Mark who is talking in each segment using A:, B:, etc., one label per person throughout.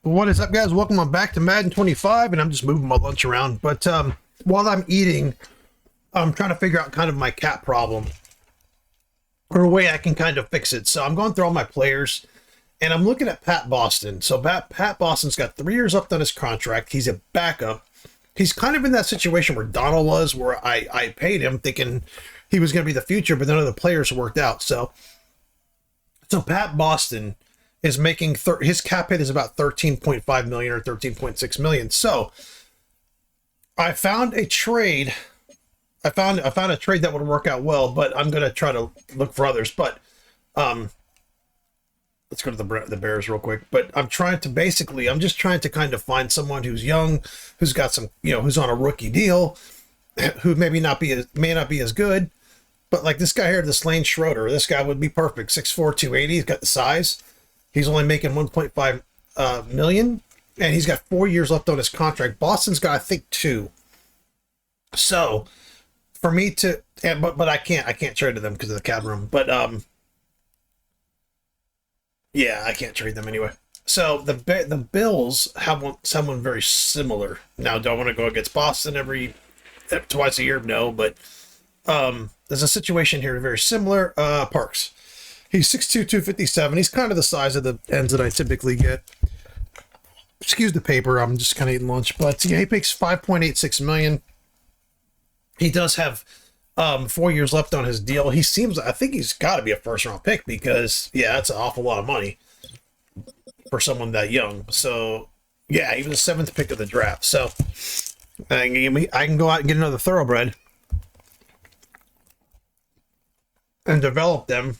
A: What is up, guys? Welcome on back to Madden 25, and I'm just moving my lunch around. But while I'm eating, I'm trying to figure out kind of my cap problem or a way I can kind of fix it. So I'm going through all my players, and I'm looking at Pat Boston. So Pat Boston's got 3 years left on his contract. He's a backup. He's kind of in that situation where Donald was, where I paid him thinking he was going to be the future, but none of the players worked out. So Pat Boston is making his cap hit is about 13.5 million or 13.6 million. So I found a trade. I found a trade that would work out well, but I'm going to try to look for others. But let's go to the Bears real quick. But I'm just trying to kind of find someone who's young, who's got some, who's on a rookie deal, who may not be as good. But like this guy here, this Lane Schroeder, this guy would be perfect. 6'4", 280. He's got the size. He's only making 1.5 million, and he's got 4 years left on his contract. Boston's got, I think, 2. So for me to, but I can't trade to them because of the cap room. But yeah, I can't trade them anyway. So the Bills have someone very similar. Now, do I want to go against Boston twice a year? No, but there's a situation here very similar. Parks. He's 6'2", 257. He's kind of the size of the ends that I typically get. Excuse the paper. I'm just kind of eating lunch. But yeah, he makes 5.86 million. He does have 4 years left on his deal. I think he's got to be a first-round pick because, yeah, that's an awful lot of money for someone that young. So, yeah, he was the 7th pick of the draft. So, I can go out and get another thoroughbred and develop them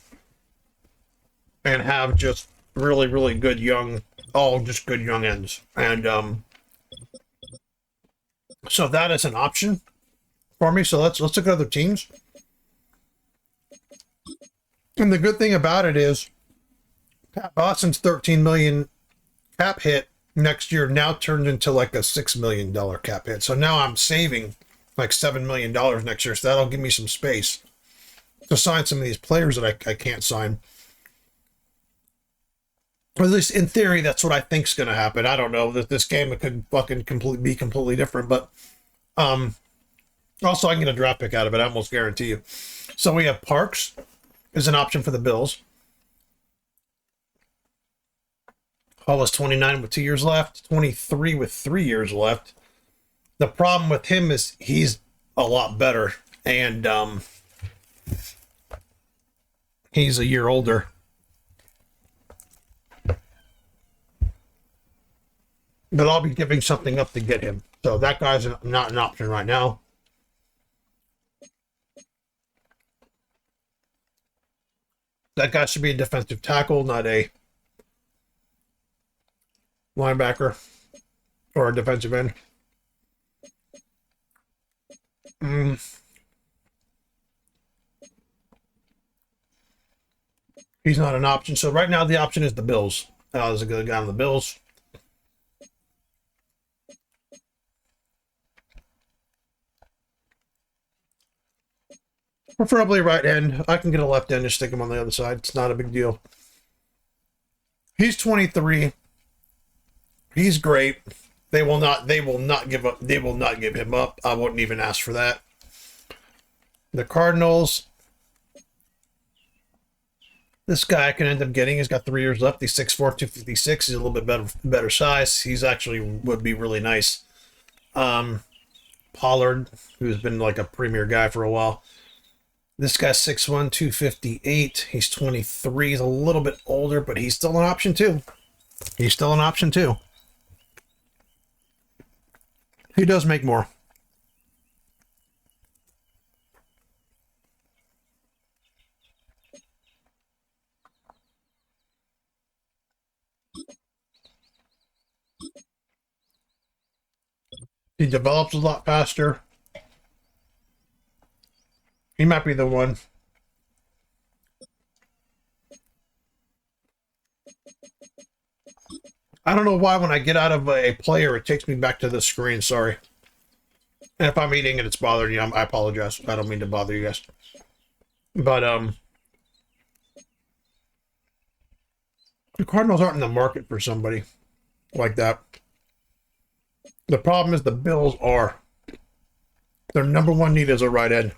A: and have just really, really good good young ends. And so that is an option for me. So let's look at other teams. And the good thing about it is Pat Boston's 13 million cap hit next year now turned into like a $6 million cap hit. So now I'm saving like $7 million next year. So that'll give me some space to sign some of these players that I can't sign. Or at least in theory, that's what I think's going to happen. I don't know that this game it could fucking be completely different, but also I can get a draft pick out of it. I almost guarantee you. So we have Parks as an option for the Bills. Hall is 29 with 2 years left, 23 with 3 years left. The problem with him is he's a lot better, and he's a year older. But I'll be giving something up to get him. So that guy's not an option right now. That guy should be a defensive tackle, not a linebacker or a defensive end. He's not an option. So right now the option is the Bills. There's a good guy on the Bills. Preferably right end. I can get a left end and stick him on the other side. It's not a big deal. He's 23. He's great. They will not give up. They will not give him up. I wouldn't even ask for that. The Cardinals. This guy I can end up getting. He's got 3 years left. He's 6'4", 256. He's a little bit better size. He's actually would be really nice. Pollard, who's been like a premier guy for a while. This guy's 6'1", 258. He's 23. He's a little bit older, but he's still an option too. He does make more. He develops a lot faster. He might be the one. I don't know why when I get out of a player, it takes me back to the screen. Sorry. And if I'm eating and it's bothering you, I apologize. I don't mean to bother you guys. But the Cardinals aren't in the market for somebody. like that. The problem is the Bills are their number one need is a right end.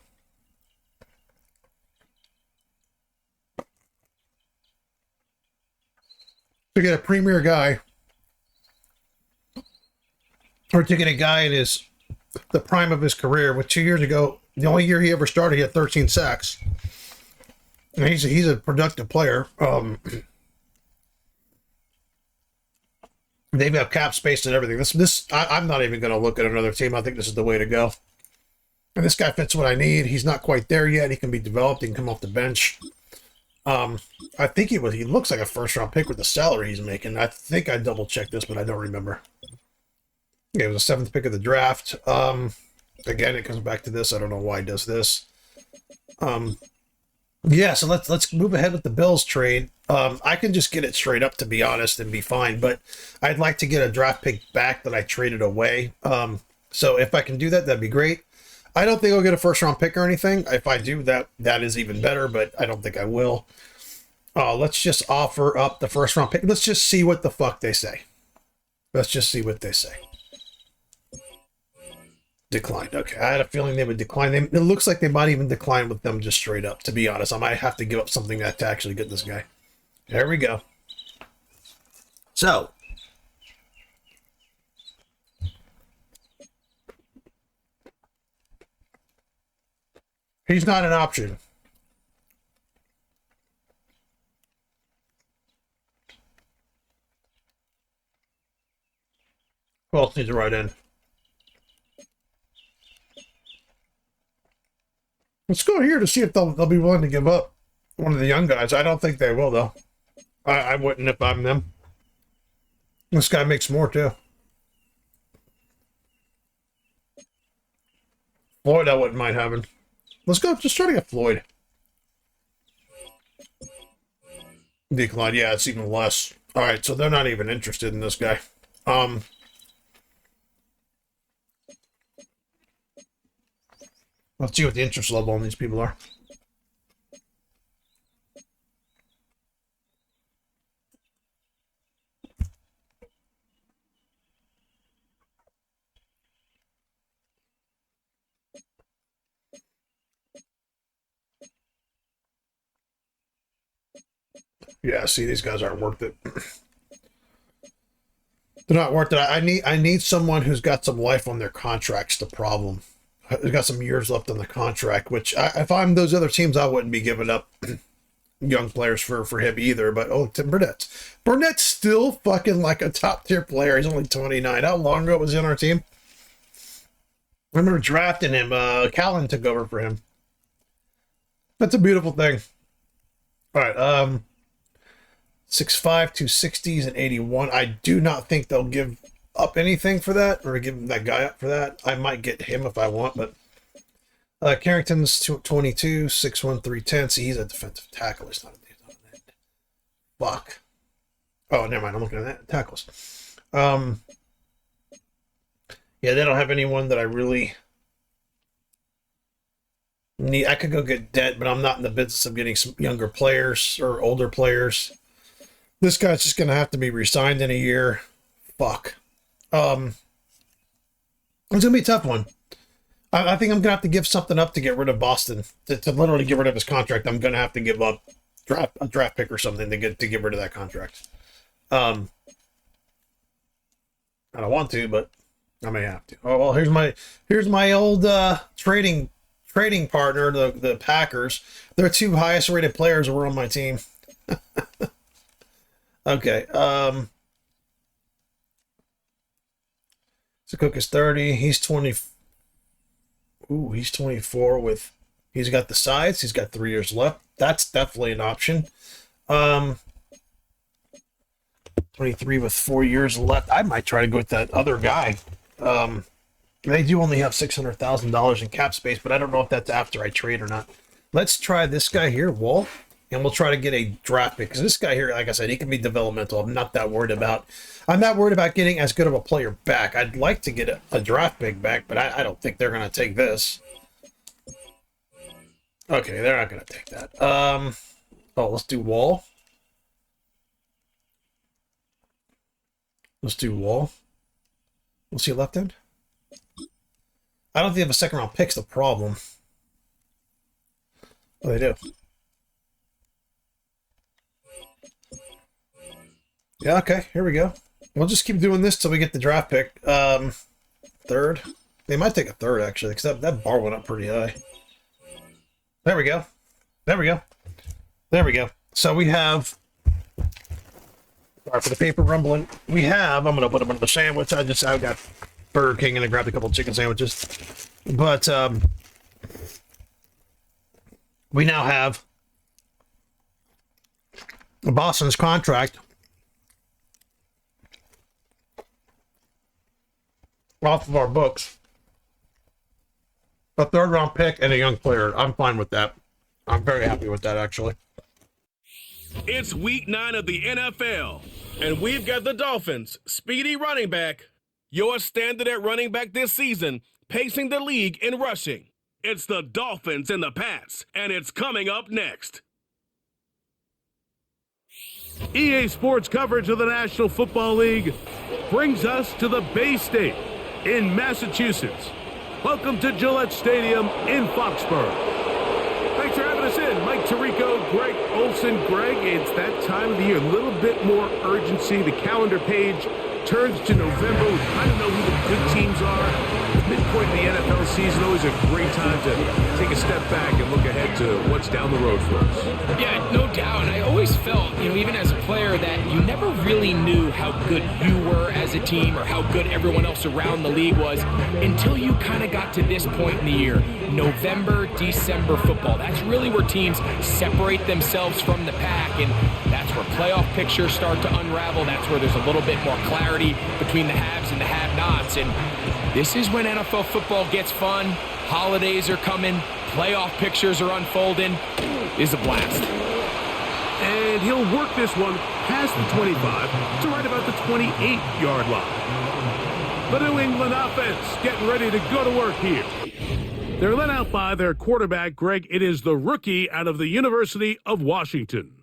A: To get a premier guy, or to get a guy in the prime of his career, with 2 years ago, the only year he ever started, he had 13 sacks. And he's a productive player. They've got cap space and everything. I'm not even going to look at another team. I think this is the way to go. And this guy fits what I need. He's not quite there yet. He can be developed. He can come off the bench. I think he looks like a first-round pick with the salary he's making. I think I double-checked this, but I don't remember. Yeah, it was a 7th pick of the draft. Again, it comes back to this. I don't know why he does this. Yeah, so let's move ahead with the Bills trade. I can just get it straight up, to be honest, and be fine. But I'd like to get a draft pick back that I traded away. So if I can do that, that'd be great. I don't think I'll get a first-round pick or anything. If I do, that is even better, but I don't think I will. Let's just offer up the first-round pick. Let's just see what the fuck they say. Let's just see what they say. Declined. Okay, I had a feeling they would decline. It looks like they might even decline with them just straight up, to be honest. I might have to give up something to actually get this guy. There we go. So, he's not an option. Who else needs a right end? Let's go here to see if they'll be willing to give up one of the young guys. I don't think they will, though. I wouldn't if I'm them. This guy makes more, too. Floyd, I wouldn't mind having. Let's go. Just try to get Floyd. Decline. Yeah, it's even less. All right, so they're not even interested in this guy. Let's see what the interest level on these people are. Yeah, see, these guys aren't worth it. They're not worth it. I need someone who's got some life on their contracts. The problem. They've got some years left on the contract, which if I'm those other teams, I wouldn't be giving up young players for him either. But Tim Burnett's still fucking like a top tier player. He's only 29. How long ago was he on our team? I remember drafting him. Callan took over for him. That's a beautiful thing. All right. 6'5", 260s, and 81. I do not think they'll give up anything for that, or give that guy up for that. I might get him if I want, but Carrington's 22, 6'1", 310. See, he's a defensive tackle. He's not an end. Fuck. Oh, never mind. I'm looking at that. Tackles. Yeah, they don't have anyone that I really need. I could go get Dent, but I'm not in the business of getting some younger players or older players. This guy's just going to have to be re-signed in a year. Fuck. It's going to be a tough one. I think I'm going to have to give something up to get rid of Boston. To literally get rid of his contract, I'm going to have to give up a draft pick or something to get rid of that contract. I don't want to, but I may have to. Oh, well, here's my old trading partner, the Packers. Their 2 highest rated players were on my team. Okay. So Cook is 30. He's 20. Ooh, he's 24 with. He's got the size. He's got 3 years left. That's definitely an option. 23 with 4 years left. I might try to go with that other guy. They do only have $600,000 in cap space, but I don't know if that's after I trade or not. Let's try this guy here, Wall, and we'll try to get a draft pick, because this guy here, like I said, he can be developmental. I'm not worried about getting as good of a player back. I'd like to get a draft pick back, but I don't think they're going to take this. Okay, they're not going to take that. Let's do Wall. Let's do Wall. We'll see left end. I don't think they have a second round pick's the problem. Oh, they do. Yeah, okay, here we go. We'll just keep doing this till we get the draft pick. Third. They might take a third, actually, because that bar went up pretty high. There we go. There we go. There we go. So we have... Sorry for the paper rumbling. We have... I'm going to put them in the sandwich. I got Burger King and I grabbed a couple chicken sandwiches. But, we now have Boston's contract off of our books. A third round pick and a young player. I'm fine with that. I'm very happy with that, actually.
B: It's week 9 of the NFL, and we've got the Dolphins' speedy running back, your standard at running back this season, pacing the league in rushing. It's the Dolphins and the Pats, and it's coming up next. EA Sports coverage of the National Football League brings us to the Bay State in Massachusetts. Welcome to Gillette Stadium in Foxborough. Thanks for having us in. Mike Tirico, Greg Olson. Greg, it's that time of the year. A little bit more urgency. The calendar page turns to November. We kind of know who the good teams are. Midpoint of the NFL season, always a great time to take a step back and look ahead to what's down the road for us.
C: Yeah, no doubt. And I always felt, even as a player, that you never really knew how good you were as a team or how good everyone else around the league was until you kind of got to this point in the year. November, December football. That's really where teams separate themselves from the pack, and that's where playoff pictures start to unravel. That's where there's a little bit more clarity between the haves and the have-nots. And this is when NFL football gets fun. Holidays are coming. Playoff pictures are unfolding. It's a blast.
B: And he'll work this one past the 25 to right about the 28-yard line. The New England offense getting ready to go to work here. They're led out by their quarterback, Greg. It is the rookie out of the University of Washington.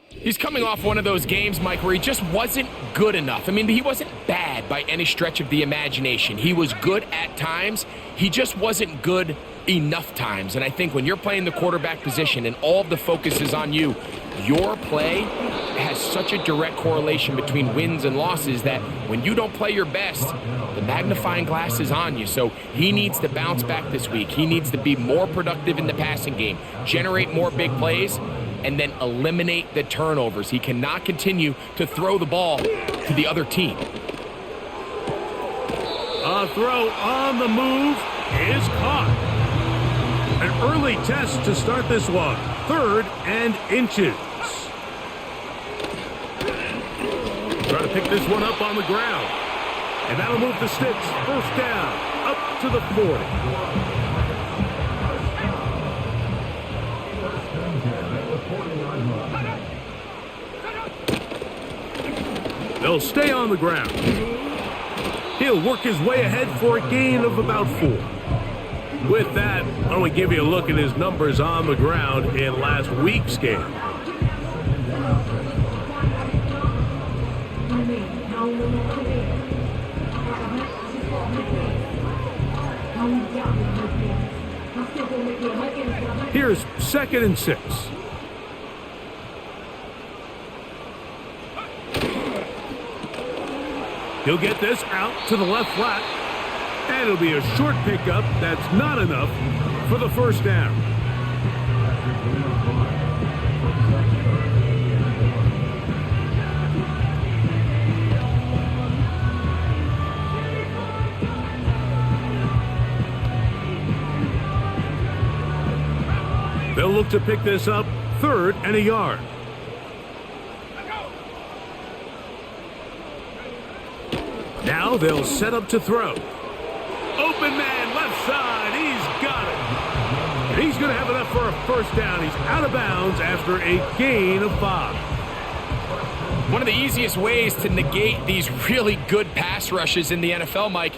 C: He's coming off one of those games, Mike, where he just wasn't good enough. He wasn't bad by any stretch of the imagination. He was good at times. He just wasn't good enough times. And I think when you're playing the quarterback position and all of the focus is on you, your play has such a direct correlation between wins and losses that when you don't play your best, the magnifying glass is on you. So he needs to bounce back this week. He needs to be more productive in the passing game, generate more big plays, and then eliminate the turnovers. He cannot continue to throw the ball to the other team.
B: A throw on the move is caught. An early test to start this one. 3rd and inches. Trying to pick this one up on the ground. And that'll move the sticks. First down, up to the 40. They'll stay on the ground. He'll work his way ahead for a gain of about 4. With that, I want to give you a look at his numbers on the ground in last week's game. Here's 2nd and 6. He'll get this out to the left flat, and it'll be a short pickup. That's not enough for the first down. They'll look to pick this up 3rd and a yard. Now they'll set up to throw. Open man, left side. He's got it. And he's going to have enough for a first down. He's out of bounds after a gain of 5.
C: One of the easiest ways to negate these really good pass rushes in the NFL, Mike,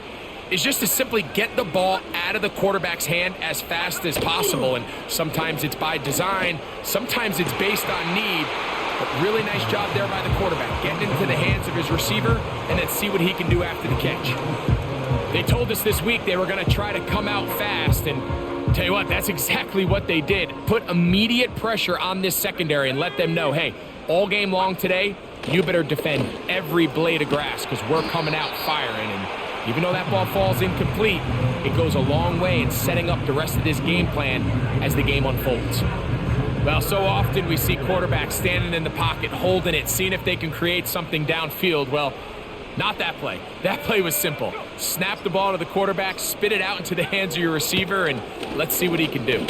C: is just to simply get the ball out of the quarterback's hand as fast as possible. And sometimes it's by design, sometimes it's based on need. But really nice job there by the quarterback, getting into the hands of his receiver and then see what he can do after the catch. They told us this week they were going to try to come out fast, and tell you what, that's exactly what they did. Put immediate pressure on this secondary and let them know, hey, all game long today, you better defend every blade of grass because we're coming out firing. And even though that ball falls incomplete, it goes a long way in setting up the rest of this game plan as the game unfolds. Well, so often we see quarterbacks standing in the pocket, holding it, seeing if they can create something downfield. Well, not that play. That play was simple. Snap the ball to the quarterback, spit it out into the hands of your receiver, and let's see what he can do.
B: And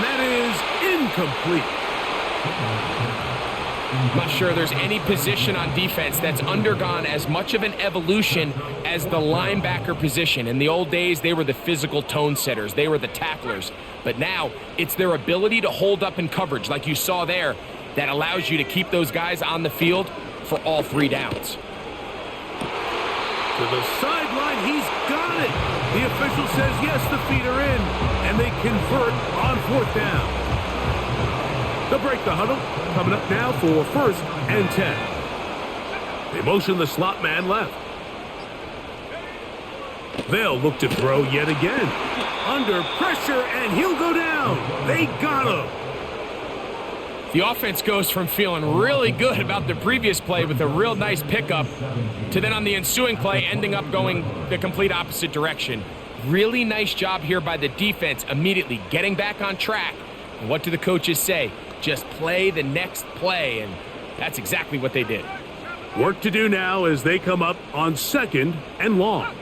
B: that is incomplete.
C: I'm not sure there's any position on defense that's undergone as much of an evolution as the linebacker position. In the old days, they were the physical tone setters. They were the tacklers. But now, it's their ability to hold up in coverage, like you saw there, that allows you to keep those guys on the field for all 3 downs.
B: To the sideline, he's got it. The official says yes, the feet are in, and they convert on 4th down. They'll break the huddle. Coming up now for 1st and 10. They motion the slot man left. They'll look to throw yet again. Under pressure, and he'll go down. They got him.
C: The offense goes from feeling really good about the previous play with a real nice pickup to then on the ensuing play ending up going the complete opposite direction. Really nice job here by the defense immediately getting back on track. And what do the coaches say? Just play the next play, and that's exactly what they did.
B: Work to do now as they come up on 2nd and long.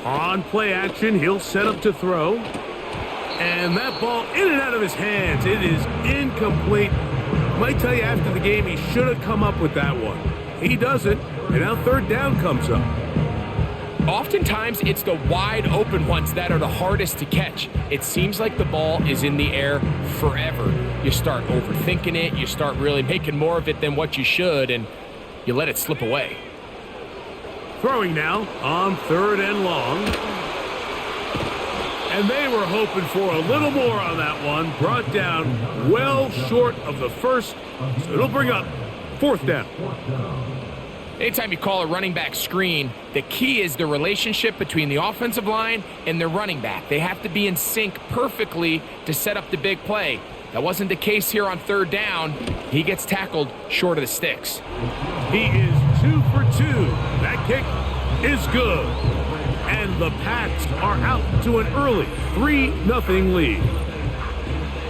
B: On play action, he'll set up to throw. And that ball in and out of his hands. It is incomplete. Might tell you after the game he should have come up with that one. He doesn't, and now 3rd down comes up.
C: Oftentimes, it's the wide open ones that are the hardest to catch. It seems like the ball is in the air forever. You start overthinking it, you start really making more of it than what you should, and you let it slip away.
B: Throwing now on 3rd and long. And they were hoping for a little more on that one. Brought down well short of the first, so it'll bring up 4th down.
C: Anytime you call a running back screen, the key is the relationship between the offensive line and their running back. They have to be in sync perfectly to set up the big play. That wasn't the case here on 3rd down. He gets tackled short of the sticks.
B: He is 2 for 2. That kick is good. And the Pats are out to an early 3-0 lead.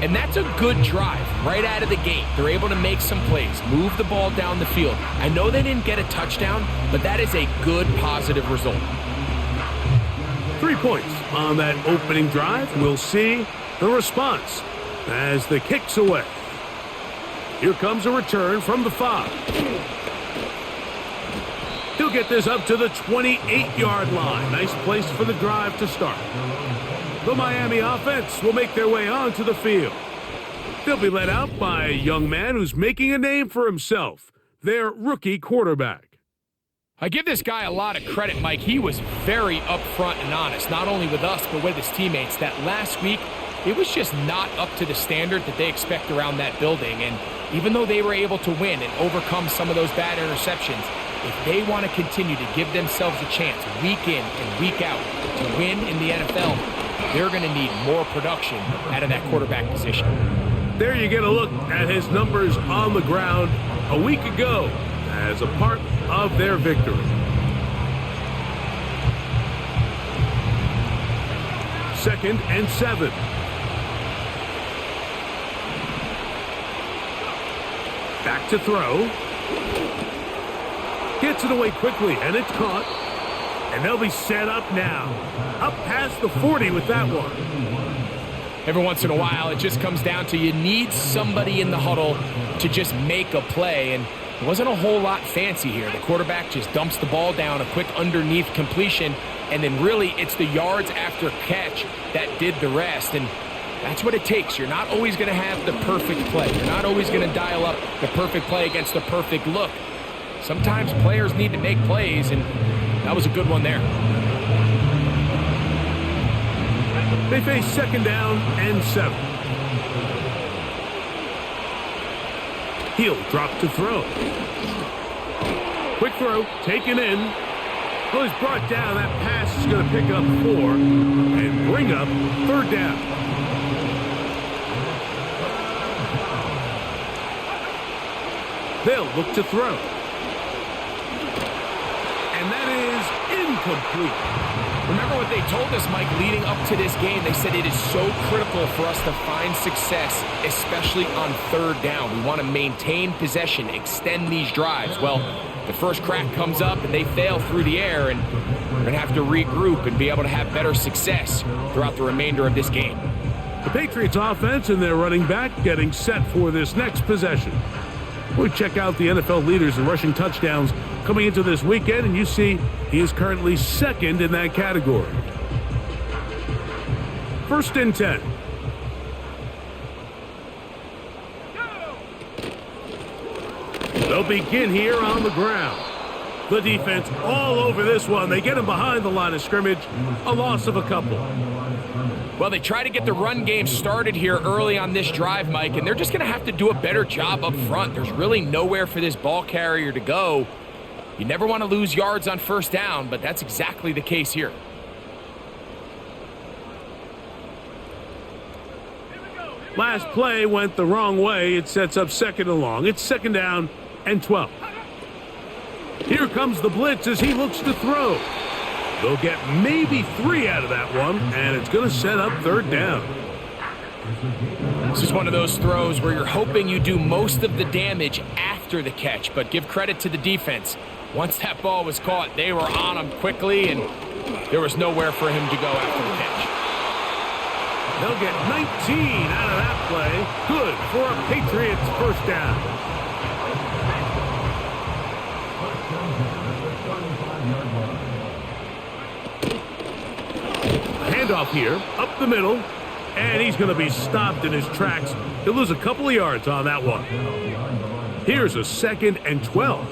C: And that's a good drive right out of the gate. They're able to make some plays, move the ball down the field. I know they didn't get a touchdown, but that is a good, positive result.
B: 3 points on that opening drive. We'll see the response as the kick's away. Here comes a return from the 5. He'll get this up to the 28-yard line. Nice place for the drive to start. The Miami offense will make their way onto the field. They'll be led out by a young man who's making a name for himself, their rookie quarterback.
C: I give this guy a lot of credit, Mike. He was very upfront and honest, not only with us, but with his teammates. That last week, it was just not up to the standard that they expect around that building. And even though they were able to win and overcome some of those bad interceptions, if they want to continue to give themselves a chance week in and week out to win in the NFL, they're going to need more production out of that quarterback position.
B: There you get a look at his numbers on the ground a week ago as a part of their victory. Second and 7. Back to throw. Gets it away quickly, and it's caught. And they'll be set up now. Up past the 40 with that one.
C: Every once in a while, it just comes down to you need somebody in the huddle to just make a play. And it wasn't a whole lot fancy here. The quarterback just dumps the ball down, a quick underneath completion, and then really it's the yards after catch that did the rest. And that's what it takes. You're not always going to have the perfect play. You're not always going to dial up the perfect play against the perfect look. Sometimes players need to make plays, and that was a good one there.
B: They face 2nd down and 7. He'll drop to throw. Quick throw, taken in. Well, he's brought down. That pass is going to pick up 4 and bring up 3rd down. They'll look to throw. And that is incomplete.
C: Remember what they told us, Mike, leading up to this game. They said it is so critical for us to find success, especially on 3rd down. We want to maintain possession, extend these drives. Well, the first crack comes up and they fail through the air, and we're going to have to regroup and be able to have better success throughout the remainder of this game.
B: The Patriots offense and their running back getting set for this next possession. We check out the NFL leaders in rushing touchdowns coming into this weekend, and you see he is currently 2nd in that category. 1st and 10. They'll begin here on the ground. The defense all over this one. They get him behind the line of scrimmage. A loss of a couple.
C: Well, they try to get the run game started here early on this drive, Mike, and they're just going to have to do a better job up front. There's really nowhere for this ball carrier to go. You never want to lose yards on 1st down, but that's exactly the case here.
B: Last play went the wrong way. It sets up 2nd and long. It's 2nd down and 12. Here comes the blitz as he looks to throw. They'll get maybe 3 out of that one, and it's going to set up 3rd down.
C: This is one of those throws where you're hoping you do most of the damage after the catch, but give credit to the defense. Once that ball was caught, they were on him quickly, and there was nowhere for him to go after the catch.
B: They'll get 19 out of that play. Good for a Patriots 1st down. Handoff here, up the middle, and he's going to be stopped in his tracks. He'll lose a couple of yards on that one. Here's a 2nd and 12.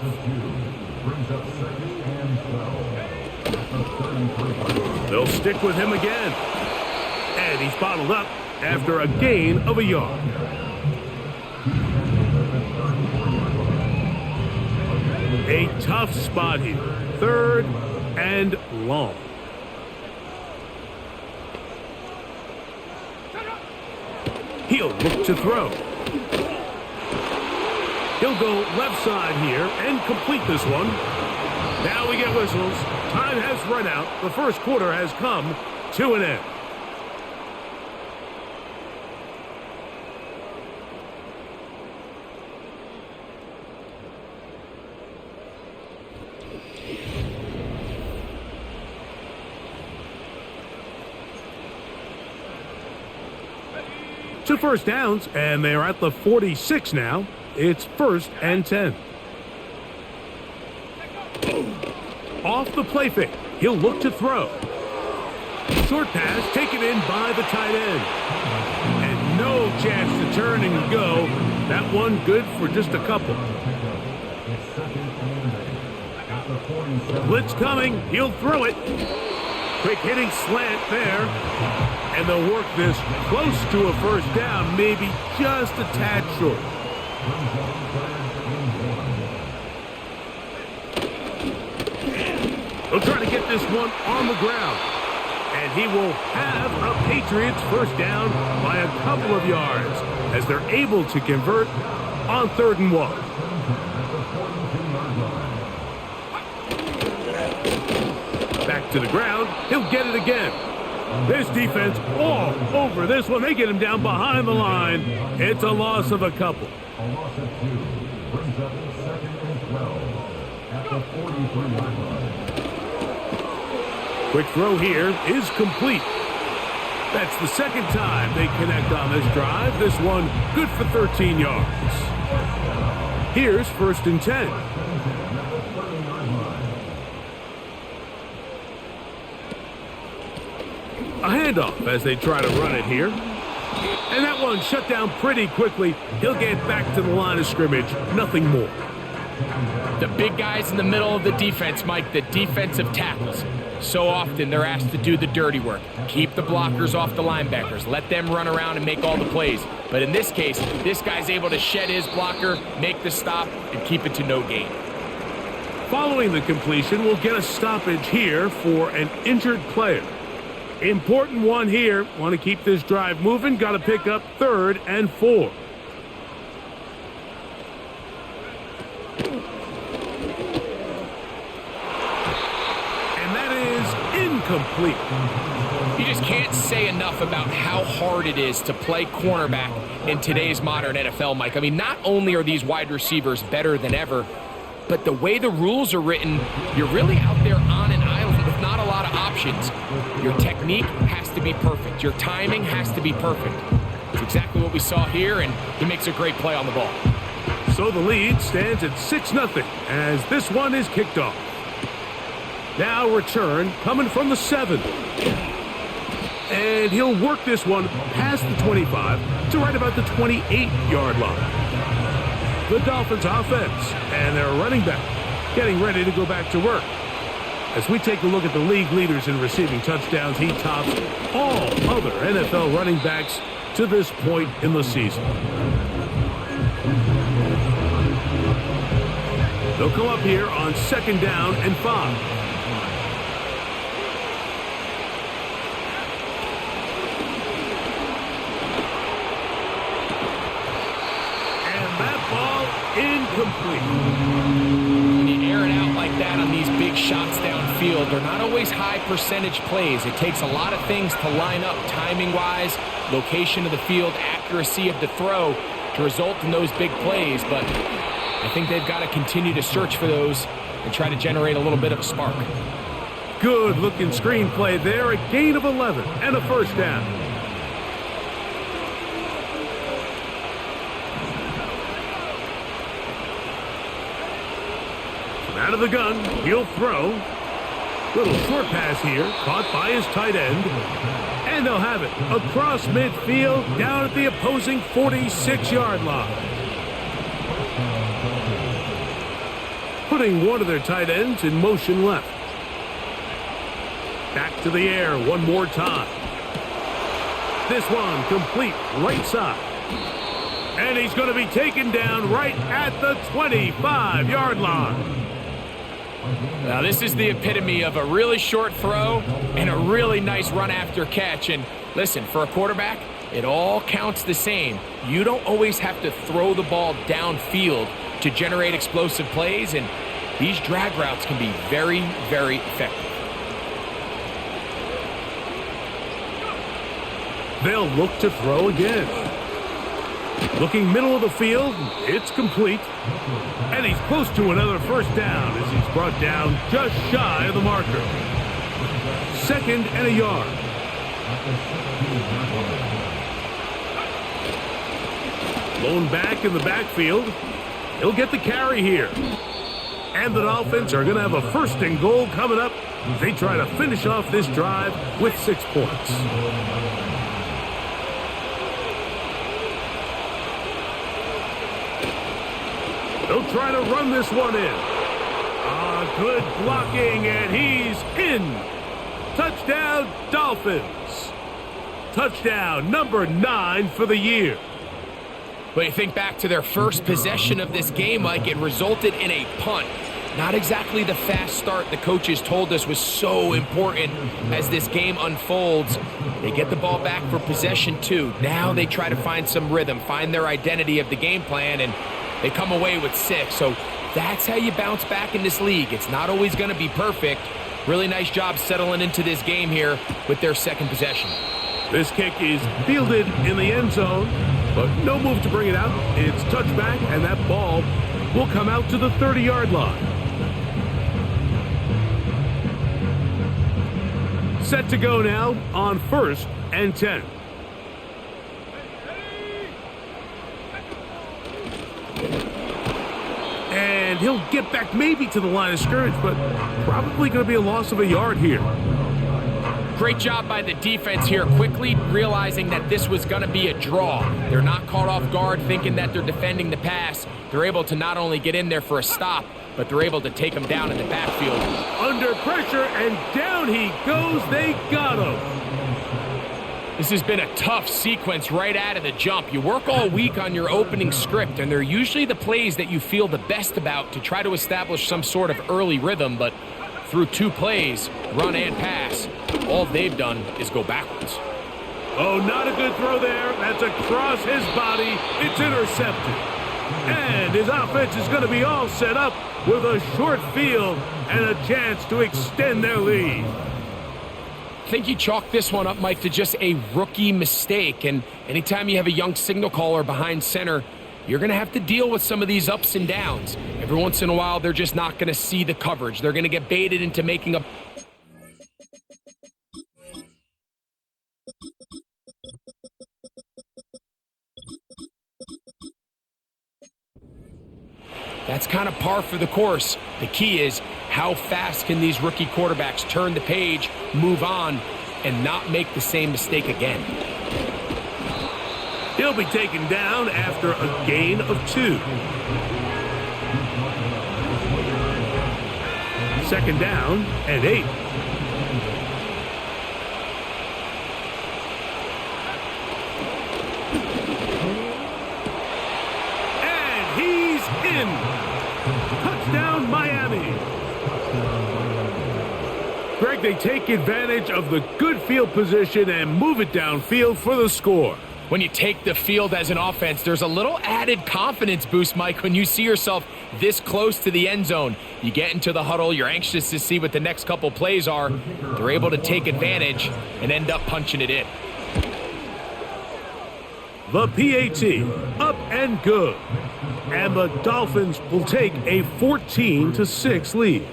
B: They'll stick with him again. And he's bottled up after a gain of a yard. A tough spot here. 3rd and long. He'll look to throw. He'll go left side here and complete this one. Now we get whistles. Time has run out. The 1st quarter has come to an end. Two 1st downs, and they're at the 46 now. It's 1st and 10. Off the play fake. He'll look to throw. Short pass taken in by the tight end. And no chance to turn and go. That one good for just a couple. Blitz coming. He'll throw it. Quick hitting slant there. And they'll work this close to a 1st down, maybe just a tad short. They'll try to get this one on the ground. And he will have a Patriots 1st down by a couple of yards as they're able to convert on 3rd and 1. Back to the ground. He'll get it again. This defense all over this one. They get him down behind the line. It's a loss of a couple.
D: A loss of 2 brings up 2nd and 12 at the 43-yard line.
B: Quick throw here is complete. That's the 2nd time they connect on this drive. This one good for 13 yards. Here's 1st and 10. A handoff as they try to run it here. And that one shut down pretty quickly. He'll get back to the line of scrimmage. Nothing more.
C: The big guys in the middle of the defense, Mike, the defensive tackles. So often they're asked to do the dirty work. Keep the blockers off the linebackers. Let them run around and make all the plays. But in this case, this guy's able to shed his blocker, make the stop, and keep it to no gain.
B: Following the completion, we'll get a stoppage here for an injured player. Important one here. Want to keep this drive moving. Got to pick up 3rd and 4. And that is incomplete.
C: You just can't say enough about how hard it is to play cornerback in today's modern NFL, Mike. I mean, not only are these wide receivers better than ever, but the way the rules are written, you're really out there on an island with not a lot of options. Your technique has to be perfect. Your timing has to be perfect. It's exactly what we saw here, and he makes a great play on the ball.
B: So the lead stands at 6-0 as this one is kicked off. Now return coming from the 7. And he'll work this one past the 25 to right about the 28-yard line. The Dolphins offense and their running back getting ready to go back to work. As we take a look at the league leaders in receiving touchdowns, he tops all other NFL running backs to this point in the season. They'll come up here on 2nd down and 5. Incomplete.
C: When you air it out like that on these big shots downfield, they're not always high percentage plays. It takes a lot of things to line up timing-wise, location of the field, accuracy of the throw to result in those big plays. But I think they've got to continue to search for those and try to generate a little bit of a spark.
B: Good-looking screenplay there. A gain of 11 and a 1st down. Out of the gun, he'll throw. Little short pass here, caught by his tight end. And they'll have it across midfield, down at the opposing 46-yard line. Putting one of their tight ends in motion left. Back to the air one more time. This one complete right side. And he's going to be taken down right at the 25-yard line.
C: Now, this is the epitome of a really short throw and a really nice run after catch. And listen, for a quarterback, it all counts the same. You don't always have to throw the ball downfield to generate explosive plays, and these drag routes can be very, very effective.
B: They'll look to throw again. Looking middle of the field, it's complete. And he's close to another 1st down as he's brought down just shy of the marker. 2nd and a yard. Lone back in the backfield. He'll get the carry here. And the Dolphins are going to have a 1st and goal coming up. They try to finish off this drive with 6 points. They'll try to run this one in. Good blocking, and he's in. Touchdown, Dolphins. Touchdown number 9 for the year.
C: But you think back to their first possession of this game, Mike, it resulted in a punt. Not exactly the fast start the coaches told us was so important as this game unfolds. They get the ball back for possession 2. Now they try to find some rhythm, find their identity of the game plan, and they come away with 6. So that's how you bounce back in this league. It's not always going to be perfect. Really nice job settling into this game here with their 2nd possession.
B: This kick is fielded in the end zone, but no move to bring it out. It's touchback, and that ball will come out to the 30-yard line. Set to go now on 1st and 10. And he'll get back maybe to the line of scrimmage, but probably going to be a loss of a yard here.
C: Great job by the defense here, quickly realizing that this was going to be a draw. They're not caught off guard thinking that they're defending the pass. They're able to not only get in there for a stop, but they're able to take him down in the backfield.
B: Under pressure, and down he goes. They got him.
C: This has been a tough sequence right out of the jump. You work all week on your opening script, and they're usually the plays that you feel the best about to try to establish some sort of early rhythm, but through 2 plays, run and pass, all they've done is go backwards.
B: Oh, not a good throw there. That's across his body. It's intercepted. And his offense is going to be all set up with a short field and a chance to extend their lead.
C: I think you chalk this one up, Mike, to just a rookie mistake. And anytime you have a young signal caller behind center, you're going to have to deal with some of these ups and downs. Every once in a while, they're just not going to see the coverage. They're going to get baited into making a... That's kind of par for the course. The key is, how fast can these rookie quarterbacks turn the page, move on, and not make the same mistake again?
B: He'll be taken down after a gain of 2. Second down and 8. And he's in. Touchdown, Miami. Greg, they take advantage of the good field position and move it downfield for the score.
C: When you take the field as an offense, there's a little added confidence boost, Mike, when you see yourself this close to the end zone. You get into the huddle, you're anxious to see what the next couple plays are. They're able to take advantage and end up punching it in.
B: The PAT, up and good. And the Dolphins will take a 14-6 lead.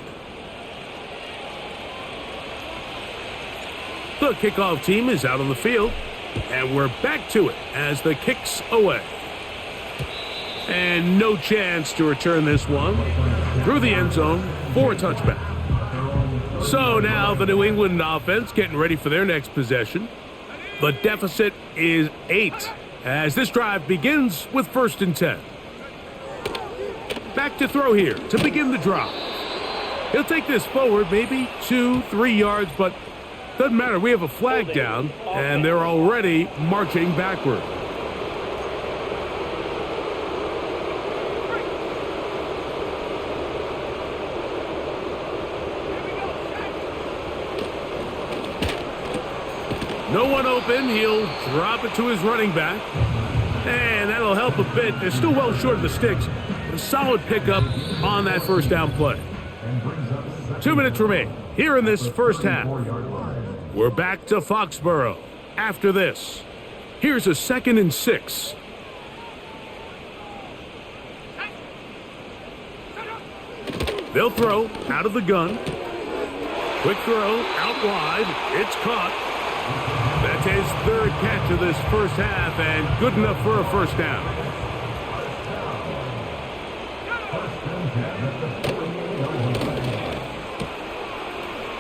B: The kickoff team is out on the field, and we're back to it as the kick's away. And no chance to return this one through the end zone for a touchback. So now the New England offense getting ready for their next possession. The deficit is 8 as this drive begins with 1st and 10. Back to throw here to begin the drive. He'll take this forward maybe 2-3 yards, but doesn't matter. We have a flag down, and they're already marching backward. No one open. He'll drop it to his running back. And that'll help a bit. They're still well short of the sticks. A solid pickup on that 1st down play. 2 minutes remain here in this first half. We're back to Foxborough after this. Here's a 2nd and 6. They'll throw out of the gun. Quick throw out wide. It's caught. That's his 3rd catch of this first half, and good enough for a 1st down.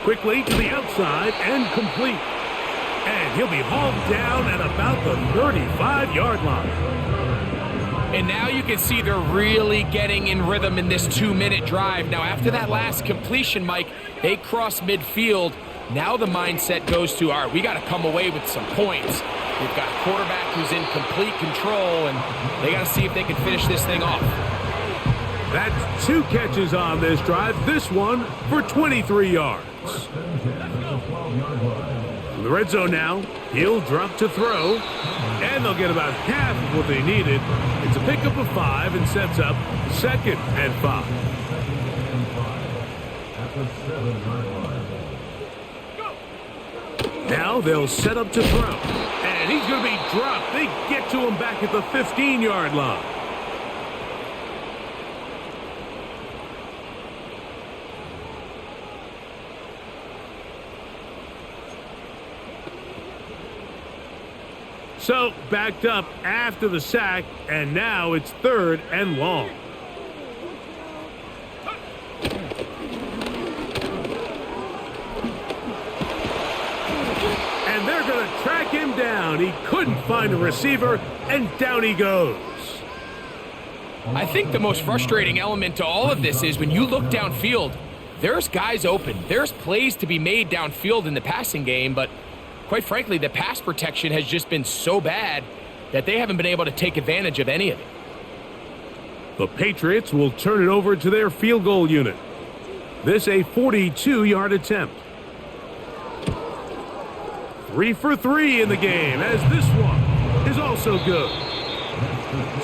B: Quickly to the outside and complete. And he'll be hauled down at about the 35-yard line.
C: And now you can see they're really getting in rhythm in this 2-minute drive. Now, after that last completion, Mike, they cross midfield. Now the mindset goes to, all right, we got to come away with some points. We've got a quarterback who's in complete control, and they got to see if they can finish this thing off.
B: That's 2 catches on this drive. This one for 23 yards. In the red zone now, he'll drop to throw, and they'll get about half of what they needed. It's a pickup of 5 and sets up 2nd and 5. Now they'll set up to throw, and he's going to be dropped. They get to him back at the 15-yard line. So, backed up after the sack, and now it's 3rd and long. to track him down. He couldn't find a receiver, and down he goes.
C: I think the most frustrating element to all of this is when you look downfield, there's guys open. There's plays to be made downfield in the passing game, but quite frankly, the pass protection has just been so bad that they haven't been able to take advantage of any of it.
B: The Patriots will turn it over to their field goal unit. This a 42-yard attempt. 3 for 3 in the game, as this one is also good.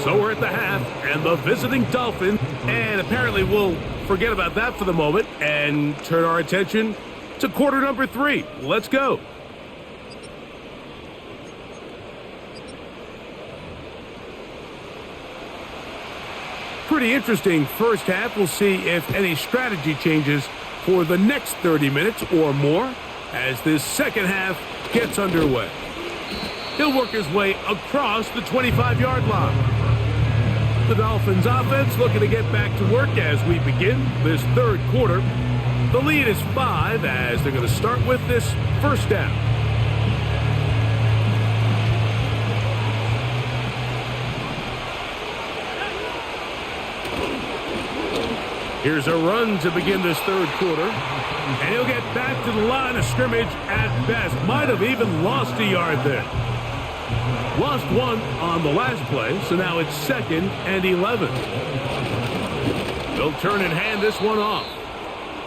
B: So we're at the half, and the visiting Dolphins, and apparently we'll forget about that for the moment and turn our attention to quarter number 3. Let's go. Pretty interesting first half. We'll see if any strategy changes for the next 30 minutes or more as this second half gets underway. He'll work his way across the 25-yard line. The Dolphins offense looking to get back to work as we begin this third quarter. The lead is 5 as they're going to start with this first down. Here's a run to begin this third quarter. And he'll get back to the line of scrimmage at best. Might have even lost a yard there. Lost one on the last play, so now it's 2nd and 11. They'll turn and hand this one off.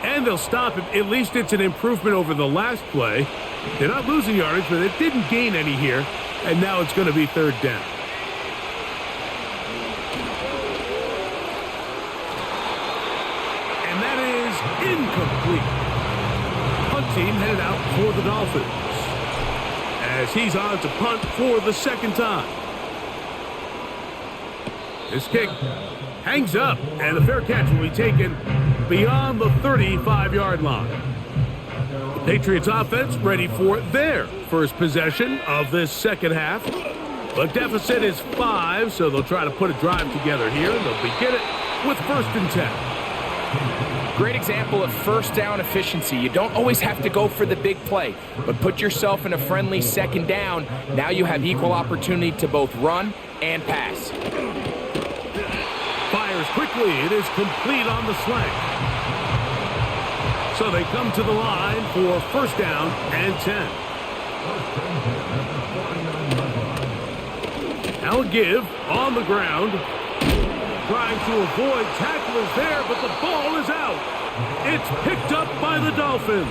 B: And they'll stop him. At least it's an improvement over the last play. They're not losing yardage, but it didn't gain any here. And now it's going to be 3rd down. And that is incomplete. Punt team headed out for the Dolphins, as he's on to punt for the second time. This kick hangs up, and the fair catch will be taken beyond the 35-yard line. The Patriots offense ready for their first possession of this second half. The deficit is 5, so they'll try to put a drive together here. They'll begin it with 1st and 10.
C: Great example of first down efficiency. You don't always have to go for the big play, but put yourself in a friendly second down. Now you have equal opportunity to both run and pass.
B: Fires quickly. It is complete on the slant. So they come to the line for 1st down and 10. Now a give on the ground. Trying to avoid tacklers there, but the ball is out. It's picked up by the Dolphins.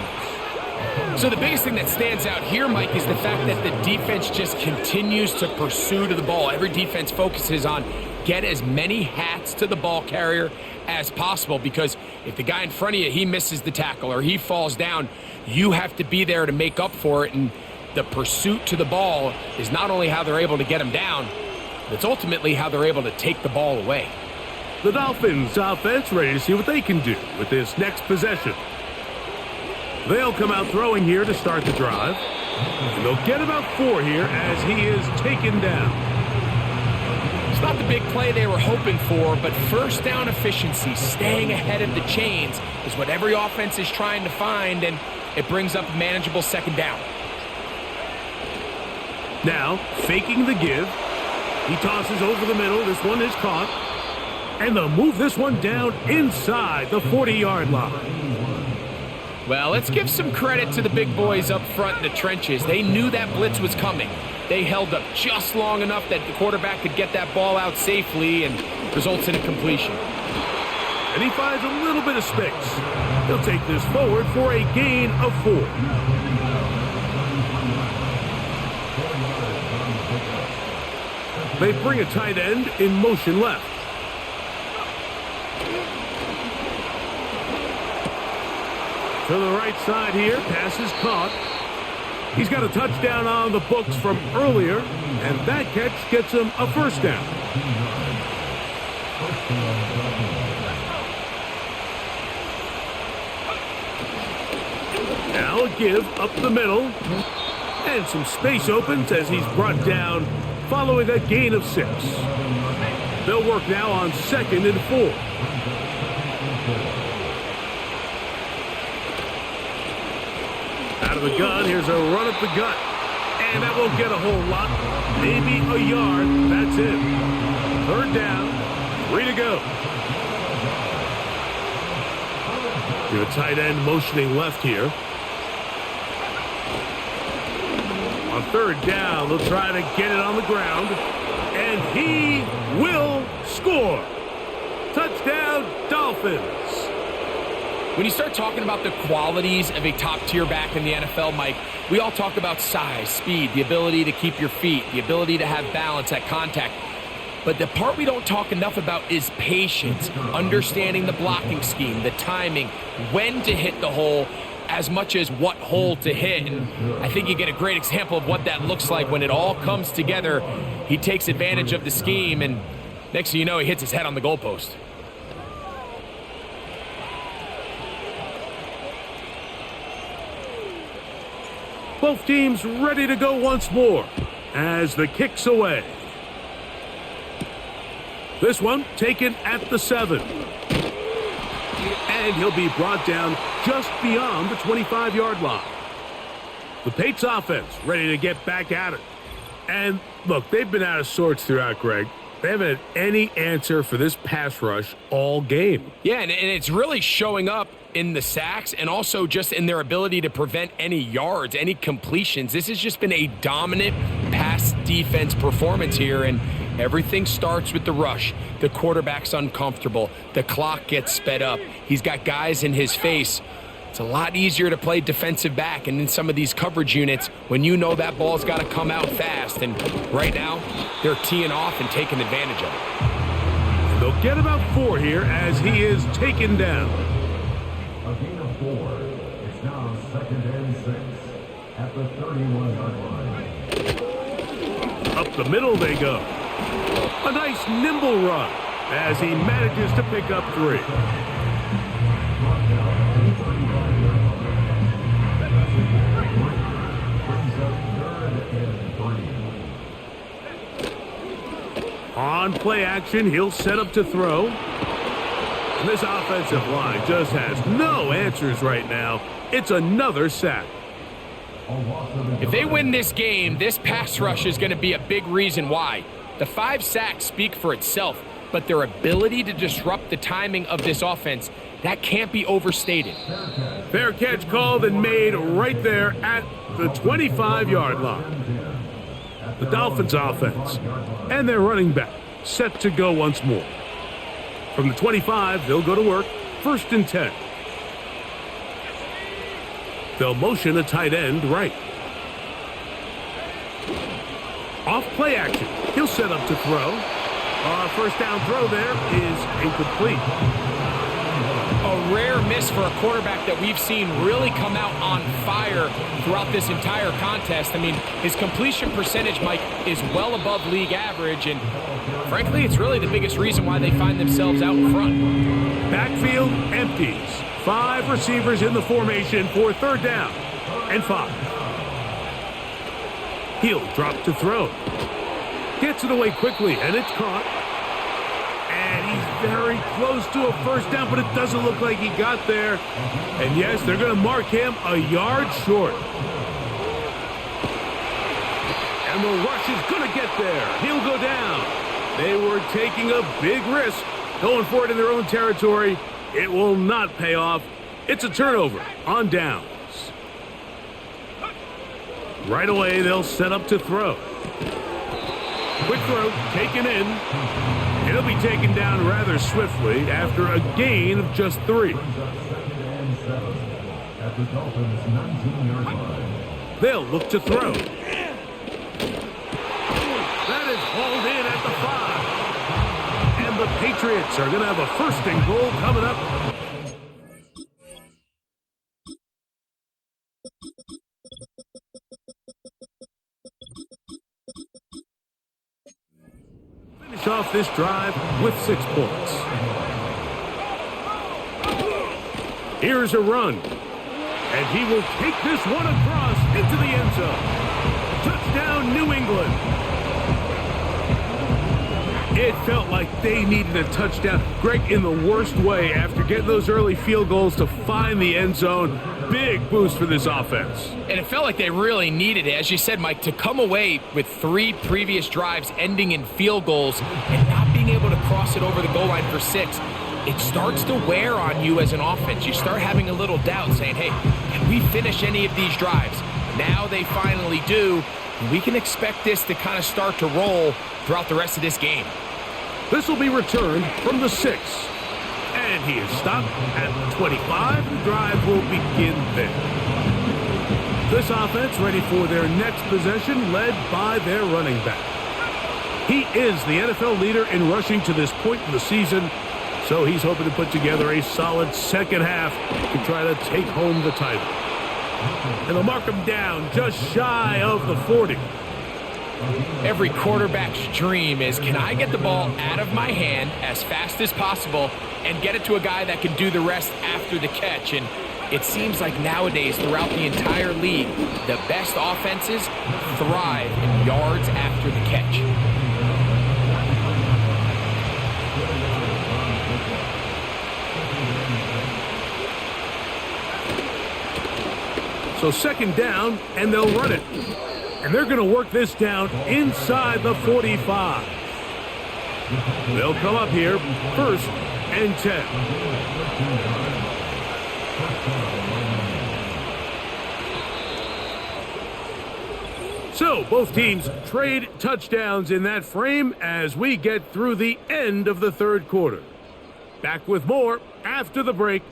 C: So the biggest thing that stands out here, Mike, is the fact that the defense just continues to pursue to the ball. Every defense focuses on get as many hats to the ball carrier as possible, because if the guy in front of you, he misses the tackle or he falls down, you have to be there to make up for it. And the pursuit to the ball is not only how they're able to get him down, but it's ultimately how they're able to take the ball away.
B: The Dolphins offense ready to see what they can do with this next possession. They'll come out throwing here to start the drive. And they'll get about 4 here as he is taken down.
C: It's not the big play they were hoping for, but first down efficiency, staying ahead of the chains, is what every offense is trying to find, and it brings up a manageable second down.
B: Now, faking the give. He tosses over the middle. This one is caught. And they'll move this one down inside the 40-yard line.
C: Well, let's give some credit to the big boys up front in the trenches. They knew that blitz was coming. They held up just long enough that the quarterback could get that ball out safely, and results in a completion.
B: And he finds a little bit of space. He'll take this forward for a gain of 4. They bring a tight end in motion left. To the right side here, pass is caught. He's got a touchdown on the books from earlier, and that catch gets him a 1st down. Now a give up the middle, and some space opens as he's brought down following a gain of 6. They'll work now on 2nd and 4. Out of the gun, here's a run up the gut. And that won't get a whole lot. Maybe a yard. That's it. Third down. 3 to go. The tight end motioning left here. On third down, they'll try to get it on the ground. And he will score. Touchdown, Dolphins.
C: When you start talking about the qualities of a top-tier back in the NFL, Mike, we all talk about size, speed, the ability to keep your feet, the ability to have balance at contact. But the part we don't talk enough about is patience, understanding the blocking scheme, the timing, when to hit the hole, as much as what hole to hit. And I think you get a great example of what that looks like when it all comes together. He takes advantage of the scheme, and next thing you know, he hits his head on the goalpost.
B: Both teams ready to go once more as the kick's away. This one taken at the 7. And he'll be brought down just beyond the 25-yard line. The Patriots offense ready to get back at it. And look, they've been out of sorts throughout, Greg. They haven't had any answer for this pass rush all game.
C: Yeah, and it's really showing up in the sacks and also just in their ability to prevent any yards, any completions. This has just been a dominant pass defense performance here, and everything starts with the rush. The quarterback's uncomfortable. The clock gets sped up. He's got guys in his face. It's a lot easier to play defensive back and in some of these coverage units when you know that ball's got to come out fast. And right now, they're teeing off and taking advantage of it.
B: They'll get about 4 here as he is taken down.
D: A gain of 4. It's now 2nd and 6 at the 31-yard line.
B: Up the middle they go. A nice nimble run as he manages to pick up 3. On play action, he'll set up to throw. And this offensive line just has no answers right now. It's another sack.
C: If they win this game, this pass rush is going to be a big reason why. The 5 sacks speak for itself, but their ability to disrupt the timing of this offense, that can't be overstated.
B: Fair catch called and made right there at the 25-yard line. The Dolphins offense and their running back set to go once more. From the 25, they'll go to work. 1st and 10. They'll motion a tight end right. Off play action. He'll set up to throw. First down throw there is incomplete.
C: A rare miss for a quarterback that we've seen really come out on fire throughout this entire contest. I mean, his completion percentage, Mike, is well above league average, and frankly, it's really the biggest reason why they find themselves out in front.
B: Backfield empties. 5 receivers in the formation for 3rd down and 5. He'll drop to throw. Gets it away quickly, and it's caught. And he's very close to a first down, but it doesn't look like he got there. And yes, they're going to mark him a yard short. And the rush is going to get there. He'll go down. They were taking a big risk, going for it in their own territory. It will not pay off. It's a turnover on downs. Right away, they'll set up to throw. Quick throw, taken in. It'll be taken down rather swiftly after a gain of just 3. They'll look to throw. That is hauled in at the 5. And the Patriots are going to have a 1st and goal coming up. Finish off this drive with 6 points. Here's a run. And he will take this one across into the end zone. Touchdown, New England. It felt like they needed a touchdown, Greg, in the worst way after getting those early field goals to find the end zone. big boost for this offense.
C: And it felt like they really needed it. As you said, Mike, to come away with 3 previous drives ending in field goals and not being able to cross it over the goal line for 6, it starts to wear on you as an offense. You start having a little doubt, saying, hey, can we finish any of these drives? Now they finally do. We can expect this to kind of start to roll throughout the rest of this game.
B: This will be returned from the 6. And he is stopped at the 25. The drive will begin there. This offense ready for their next possession, led by their running back. He is the NFL leader in rushing to this point in the season, so he's hoping to put together a solid second half to try to take home the title. And they'll mark him down just shy of the 40.
C: Every quarterback's dream is, can I get the ball out of my hand as fast as possible and get it to a guy that can do the rest after the catch? And it seems like nowadays, throughout the entire league, the best offenses thrive in yards after the catch.
B: So second down, and they'll run it. And they're going to work this down inside the 45. They'll come up here, 1st and 10. So both teams trade touchdowns in that frame as we get through the end of the 3rd quarter. Back with more after the break.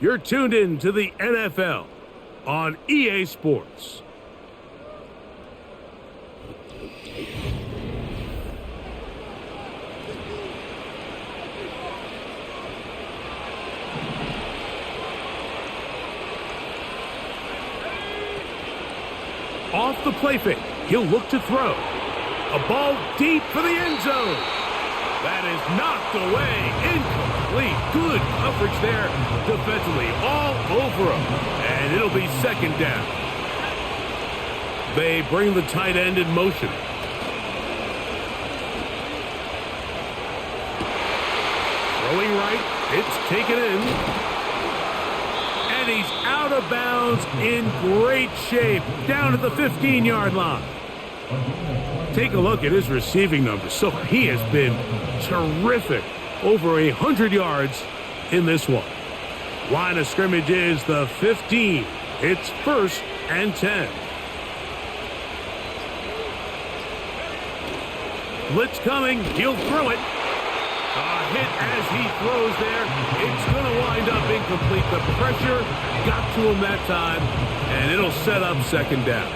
B: You're tuned in to the NFL on EA Sports. Off the play fake, he'll look to throw. A ball deep for the end zone. That is knocked away, incomplete. Good coverage there defensively, all over him. And it'll be second down. They bring the tight end in motion. Throwing right, it's taken in. And he's out of bounds in great shape, down at the 15-yard line. Take a look at his receiving numbers. So he has been terrific, over 100 yards in this one. Line of scrimmage is the 15. It's 1st and 10. Blitz coming. He'll throw it. A hit as he throws there. It's going to wind up incomplete. The pressure got to him that time, and it'll set up second down.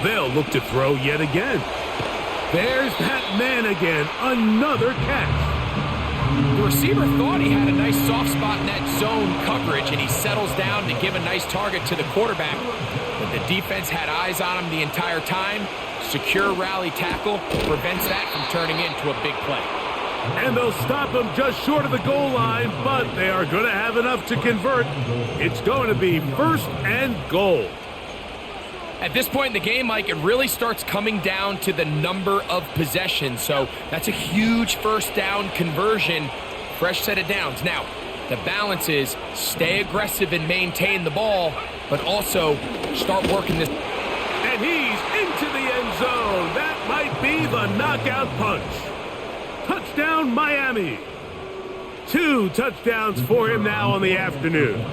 B: They'll look to throw yet again. There's that man again. Another catch.
C: The receiver thought he had a nice soft spot in that zone coverage, and he settles down to give a nice target to the quarterback. But the defense had eyes on him the entire time. Secure rally tackle prevents that from turning into a big play.
B: And they'll stop him just short of the goal line, but they are going to have enough to convert. It's going to be 1st and goal.
C: At this point in the game, Mike, it really starts coming down to the number of possessions. So that's a huge 1st down conversion, fresh set of downs. Now, the balance is stay aggressive and maintain the ball, but also start working this.
B: And he's into the end zone. That might be the knockout punch. Touchdown, Miami. 2 touchdowns for him now on the afternoon.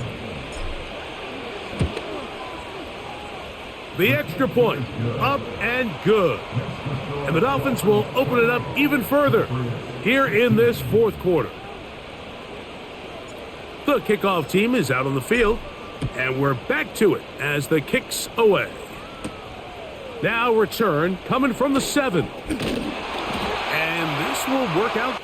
B: The extra point, up and good. And the Dolphins will open it up even further here in this 4th quarter. The kickoff team is out on the field, and we're back to it as the kick's away. Now return coming from the 7. And this will work out.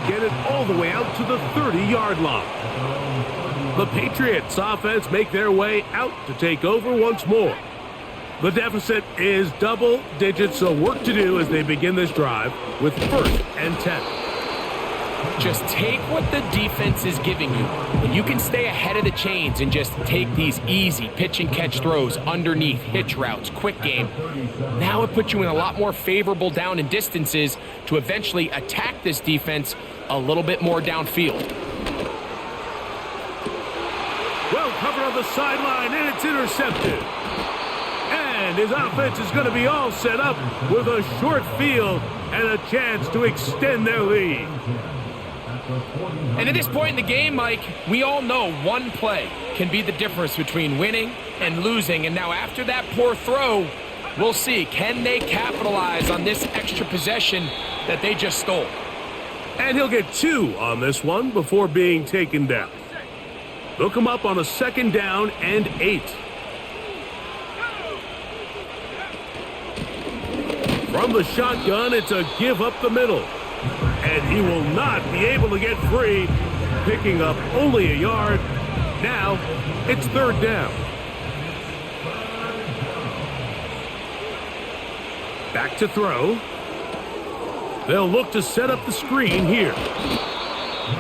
B: Get it all the way out to the 30-yard line. The Patriots offense make their way out to take over once more. The deficit is double digits, so work to do as they begin this drive with 1st and 10.
C: Just take what the defense is giving you, and you can stay ahead of the chains and just take these easy pitch and catch throws underneath, hitch routes, quick game. Now it puts you in a lot more favorable down and distances to eventually attack this defense a little bit more downfield.
B: Well covered on the sideline, and it's intercepted. And his offense is going to be all set up with a short field and a chance to extend their lead.
C: And at this point in the game, Mike, we all know one play can be the difference between winning and losing. And now after that poor throw, we'll see, can they capitalize on this extra possession that they just stole?
B: And he'll get 2 on this one before being taken down. They'll come up on a 2nd down and 8. From the shotgun, it's a give up the middle. And he will not be able to get free, picking up only a yard. Now, it's 3rd down. Back to throw. They'll look to set up the screen here.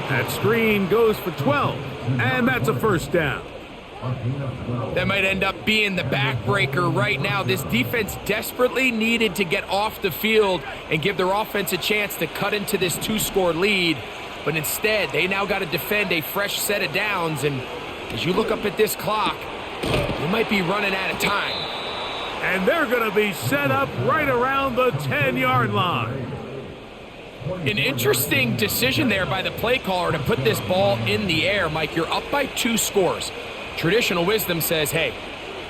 B: That screen goes for 12, and that's a 1st down.
C: That might end up being the backbreaker right now. This defense desperately needed to get off the field and give their offense a chance to cut into this 2-score lead. But instead, they now got to defend a fresh set of downs. And as you look up at this clock, you might be running out of time.
B: And they're going to be set up right around the 10-yard line.
C: An interesting decision there by the play caller to put this ball in the air. Mike, you're up by 2 scores. Traditional wisdom says, hey,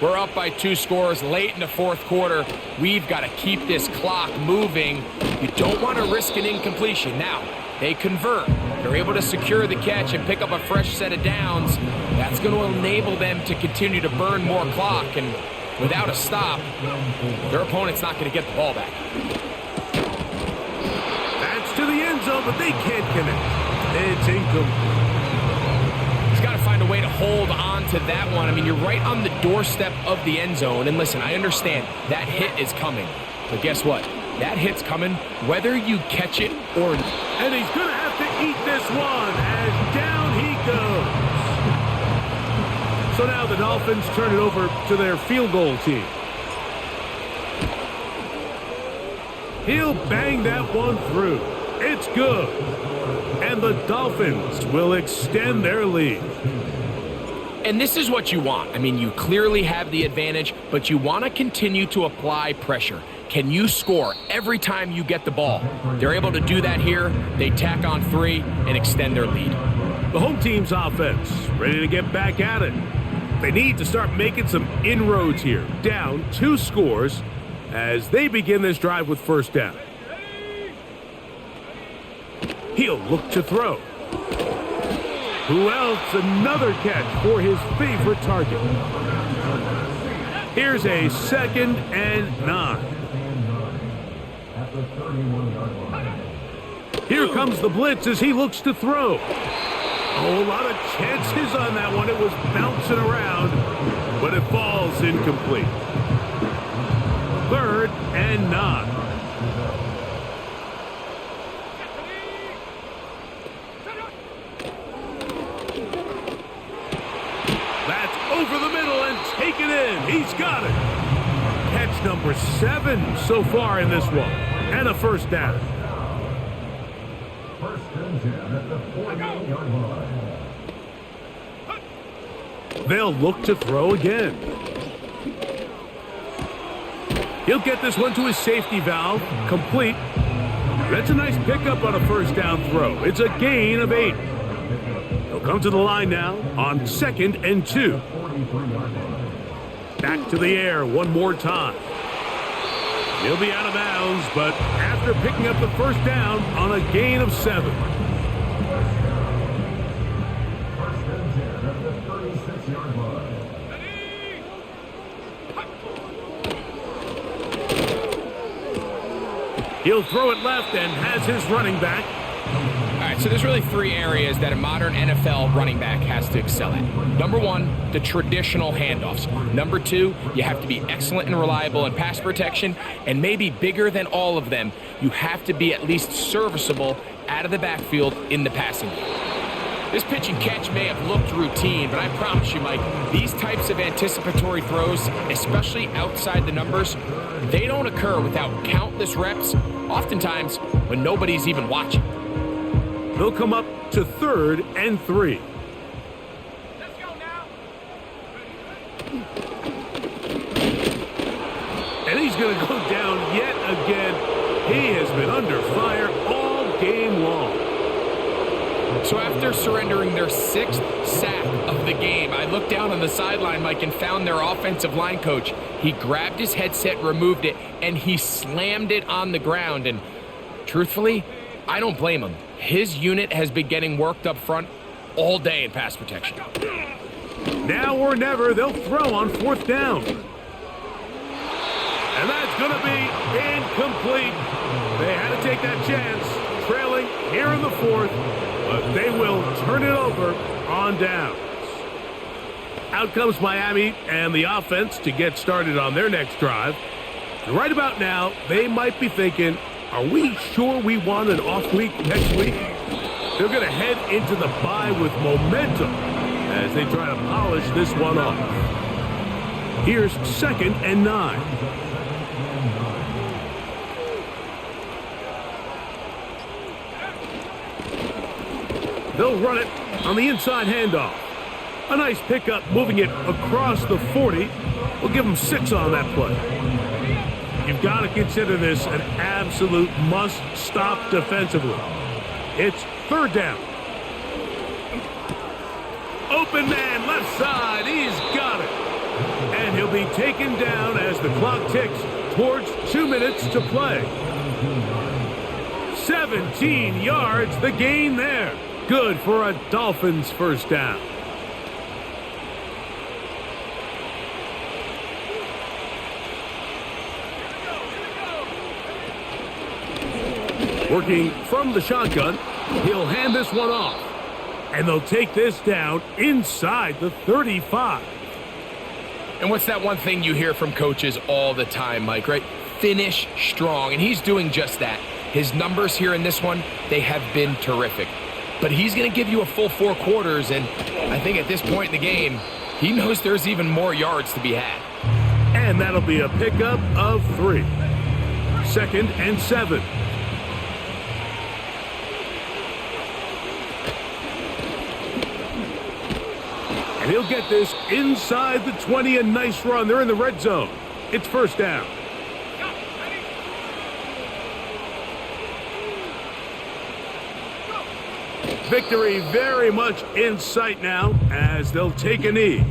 C: we're up by 2 scores late in the 4th quarter. We've got to keep this clock moving. You don't want to risk an incompletion. Now, they convert. They're able to secure the catch and pick up a fresh set of downs. That's going to enable them to continue to burn more clock. And without a stop, their opponent's not going to get the ball back.
B: That's to the end zone, but they can't connect. It's incomplete.
C: He's got to find a way to hold on to that one. I mean, you're right on the doorstep of the end zone. And listen, I understand that hit is coming. But guess what? That hit's coming whether you catch it or not.
B: And he's going to have to eat this one as down he goes. So now the Dolphins turn it over to their field goal team. He'll bang that one through. It's good. And the Dolphins will extend their lead.
C: And this is what you want. I mean, you clearly have the advantage, but you want to continue to apply pressure. Can you score every time you get the ball? They're able to do that here. They tack on 3 and extend their lead.
B: The home team's offense ready to get back at it. They need to start making some inroads here. Down 2 scores as they begin this drive with 1st down. He'll look to throw. Who else? Another catch for his favorite target. Here's a 2nd and 9. Here comes the blitz as he looks to throw. A lot of chances on that one. It was bouncing around, but it falls incomplete. 3rd and 9. Over the middle and take it in. He's got it. Catch number 7 so far in this one. And a 1st down.
D: 1st and 10 at the 48-yard line.
B: They'll look to throw again. He'll get this one to his safety valve. Complete. That's a nice pickup on a 1st down throw. It's a gain of 8. He'll come to the line now on 2nd and 2. Back to the air one more time. He'll be out of bounds, but after picking up the 1st down on a gain of 7.
D: 1st and 10 at the 36-yard line.
B: He'll throw it left and has his running back.
C: All right, so there's really three areas that a modern NFL running back has to excel at. Number one, the traditional handoffs. Number two, you have to be excellent and reliable in pass protection. And maybe bigger than all of them, you have to be at least serviceable out of the backfield in the passing game. This pitch and catch may have looked routine, but I promise you, Mike, these types of anticipatory throws, especially outside the numbers, they don't occur without countless reps, oftentimes when nobody's even watching.
B: They'll come up to 3rd and 3.
C: Let's go now.
B: And he's going to go down yet again. He has been under fire all game long.
C: So after surrendering their 6th sack of the game, I looked down on the sideline, Mike, and found their offensive line coach. He grabbed his headset, removed it, and he slammed it on the ground. And truthfully, I don't blame him. His unit has been getting worked up front all day in pass protection.
B: Now or never, they'll throw on 4th down. And that's going to be incomplete. They had to take that chance, trailing here in the 4th, but they will turn it over on downs. Out comes Miami and the offense to get started on their next drive. And right about now, they might be thinking, are we sure we want an off week next week? They're going to head into the bye with momentum as they try to polish this one off. Here's 2nd and 9. They'll run it on the inside handoff. A nice pickup moving it across the 40. We'll give them 6 on that play. You've got to consider this an absolute must-stop defensively. It's 3rd down. Open man, left side. He's got it. And he'll be taken down as the clock ticks towards 2 minutes to play. 17 yards, the gain there. Good for a Dolphins 1st down. Working from the shotgun, he'll hand this one off. And they'll take this down inside the 35.
C: And what's that one thing you hear from coaches all the time, Mike, right? Finish strong. And he's doing just that. His numbers here in this one, they have been terrific. But he's going to give you a full 4 quarters, and I think at this point in the game, he knows there's even more yards to be had.
B: And that'll be a pickup of 3. 2nd and 7. And he'll get this inside the 20, a nice run. They're in the red zone. It's 1st down. Victory very much in sight now as they'll take a knee.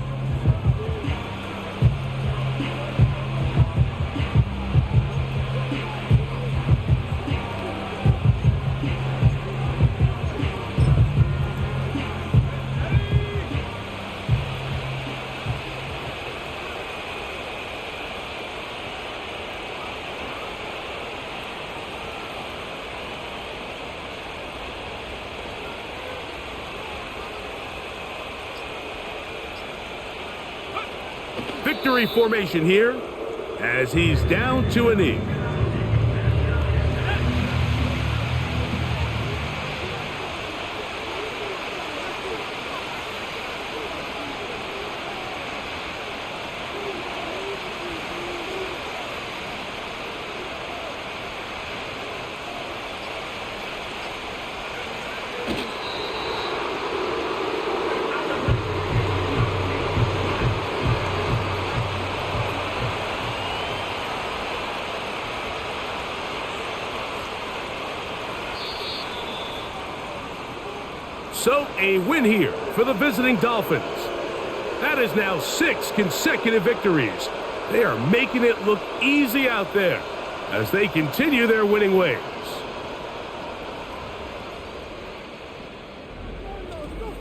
B: Victory formation here as he's down to a knee. So a win here for the visiting Dolphins. That is now 6 consecutive victories. They are making it look easy out there as they continue their winning ways.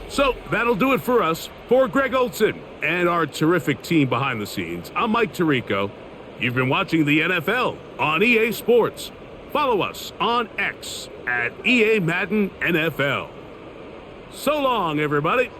B: So that'll do it for us. For Greg Olson and our terrific team behind the scenes, I'm Mike Tirico. You've been watching the NFL on EA Sports. follow us on X at EA Madden NFL. So long, everybody.